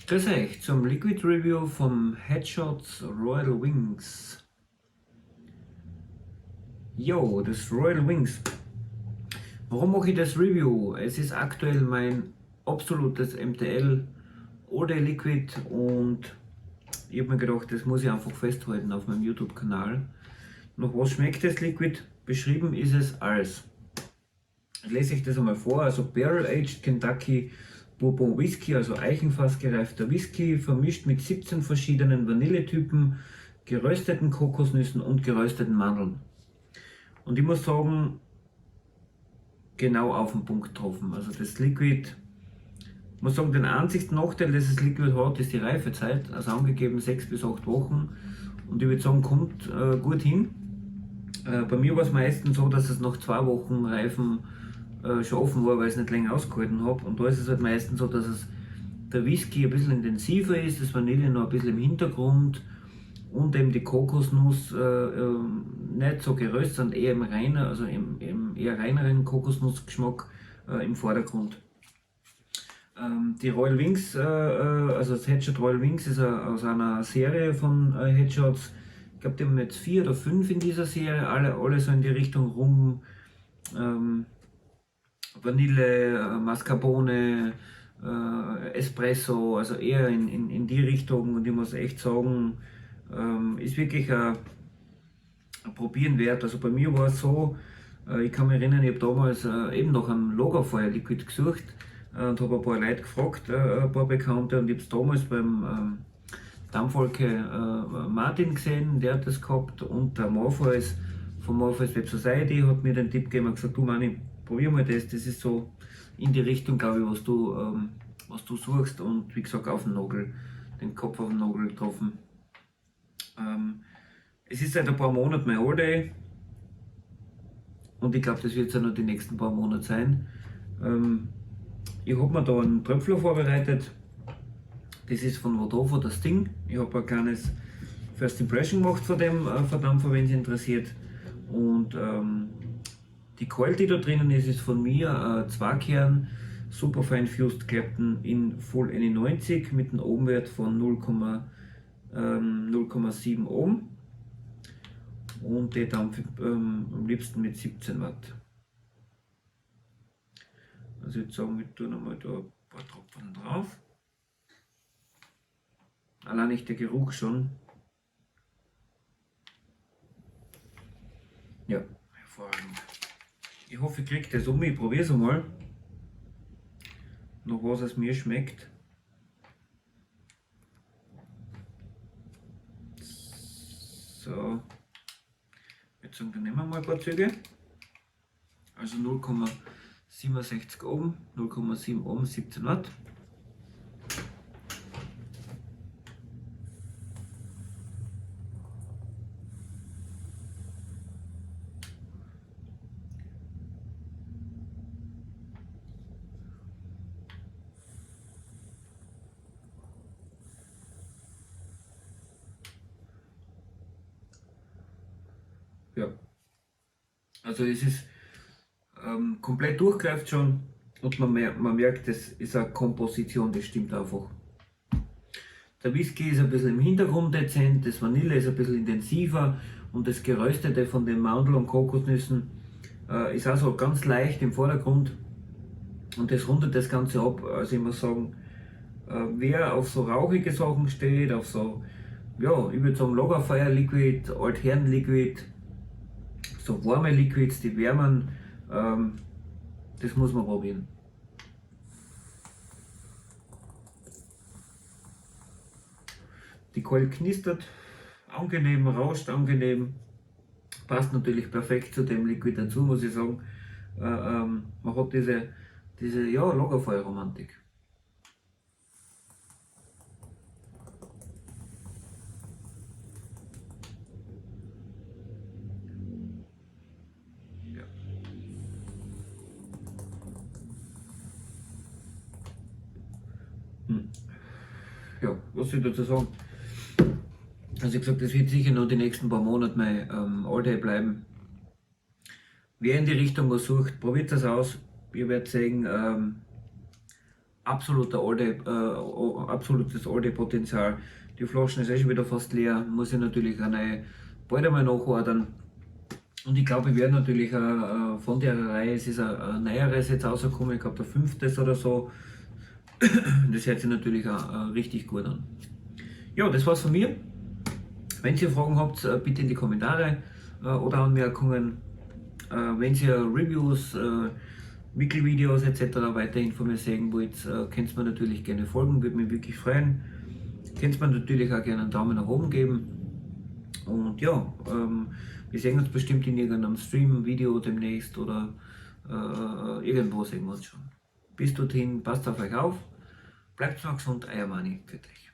Grüß euch zum Liquid Review vom Headshots Royal Wings. Jo, das Royal Wings. Warum mache ich das Review? Es ist aktuell mein absolutes MTL oder Liquid und ich habe mir gedacht, das muss ich einfach festhalten auf meinem YouTube-Kanal. Nach was schmeckt das Liquid? Beschrieben ist es als. Ich lese euch das einmal vor, also Barrel Aged Kentucky Bourbon Whisky, also eichenfassgereifter Whisky, vermischt mit 17 verschiedenen Vanilletypen, gerösteten Kokosnüssen und gerösteten Mandeln. Und ich muss sagen, genau auf den Punkt getroffen. Also das Liquid, ich muss sagen, den einzigsten Nachteil, das das Liquid hat, ist die Reifezeit, also angegeben 6 bis 8 Wochen. Und ich würde sagen, kommt gut hin. Bei mir war es meistens so, dass es nach 2 Wochen Reifen schon offen war, weil ich es nicht länger ausgehalten habe. Und da ist es halt meistens so, dass der Whisky ein bisschen intensiver ist, das Vanille noch ein bisschen im Hintergrund und eben die Kokosnuss nicht so geröstet, sondern eher im reiner, also im eher reineren Kokosnussgeschmack im Vordergrund. Die Royal Wings, also das Headshot Royal Wings ist aus einer Serie von Headshots. Ich glaube, die haben jetzt 4 oder 5 in dieser Serie, alle so in die Richtung Rum, Vanille, Mascarpone, Espresso, also eher in die Richtung. Und ich muss echt sagen, ist wirklich ein Probieren wert. Also bei mir war es so, ich kann mich erinnern, ich habe damals eben nach einem Lagerfeuer-Liquid gesucht und habe ein paar Leute gefragt, ein paar Bekannte, und ich habe es damals beim Dampfwolke Martin gesehen, der hat das gehabt, und der Morpheus von Morpheus Web Society hat mir den Tipp gegeben und gesagt, du Manni, probier mal das ist so in die Richtung, glaube ich, was du suchst, und wie gesagt, auf den Nagel, den Kopf auf den Nagel getroffen. Es ist seit ein paar Monaten mein All-Day und ich glaube, das wird es ja noch die nächsten paar Monate sein. Ich habe mir da einen Tröpfler vorbereitet. Das ist von Vodafone das Ding. Ich habe ein kleines First Impression gemacht von dem Verdampfer, wenn es interessiert. Und die Coil, die da drinnen ist von mir 2 Kern Superfine Fused Clapton in Full NE90 mit einem Ohmwert von 0,7 Ohm. Und die Dampf am liebsten mit 17 Watt. Also ich würde sagen, wir tun einmal da ein paar Tropfen drauf. Allein nicht der Geruch schon. Ja, hervorragend. Ich hoffe, ich kriege das um. Ich probiere es einmal. Noch was es mir schmeckt. So. Jetzt sagen, dann nehmen wir mal ein paar Züge. Also 0,67 Ohm, 0,7 Ohm, 17 Watt. Ja, also es ist komplett durchgreift schon, und man merkt, das ist eine Komposition, das stimmt einfach. Der Whisky ist ein bisschen im Hintergrund dezent, das Vanille ist ein bisschen intensiver und das Geröstete von den Mandel- und Kokosnüssen ist auch so ganz leicht im Vordergrund, und das rundet das Ganze ab. Also ich muss sagen, wer auf so rauchige Sachen steht, auf so, ja, ich würde sagen Lagerfeuer-Liquid, Altherren-Liquid, so warme Liquids, die wärmen, das muss man probieren. Die Keule knistert angenehm, rauscht angenehm, passt natürlich perfekt zu dem Liquid dazu, muss ich sagen. Man hat diese ja, Lagerfeuerromantik. Ja, was soll ich dazu sagen? Also ich gesagt, das wird sicher noch die nächsten paar Monate mein All-Day bleiben. wer in die Richtung was sucht, probiert das aus. Ihr werdet sehen, absolutes All-Day-Potenzial. Die Flaschen ist eh schon wieder fast leer, muss ich natürlich eine bald einmal nachordern. Und ich glaube, ich werde natürlich von der Reihe, es ist ein neueres jetzt rausgekommen, ich glaube der 5. oder so. Das hört sich natürlich auch richtig gut an. Ja, das war's von mir. Wenn ihr Fragen habt, bitte in die Kommentare oder Anmerkungen. Wenn ihr Reviews, Weekly-Videos etc. weiterhin von mir sehen wollt, könnt ihr mir natürlich gerne folgen, würde mich wirklich freuen. Könnt ihr mir natürlich auch gerne einen Daumen nach oben geben. Und ja, wir sehen uns bestimmt in irgendeinem Stream, Video demnächst oder irgendwo sehen wir uns schon. Bis dorthin, passt auf euch auf, bleibt noch gesund, euer Mani, für dich.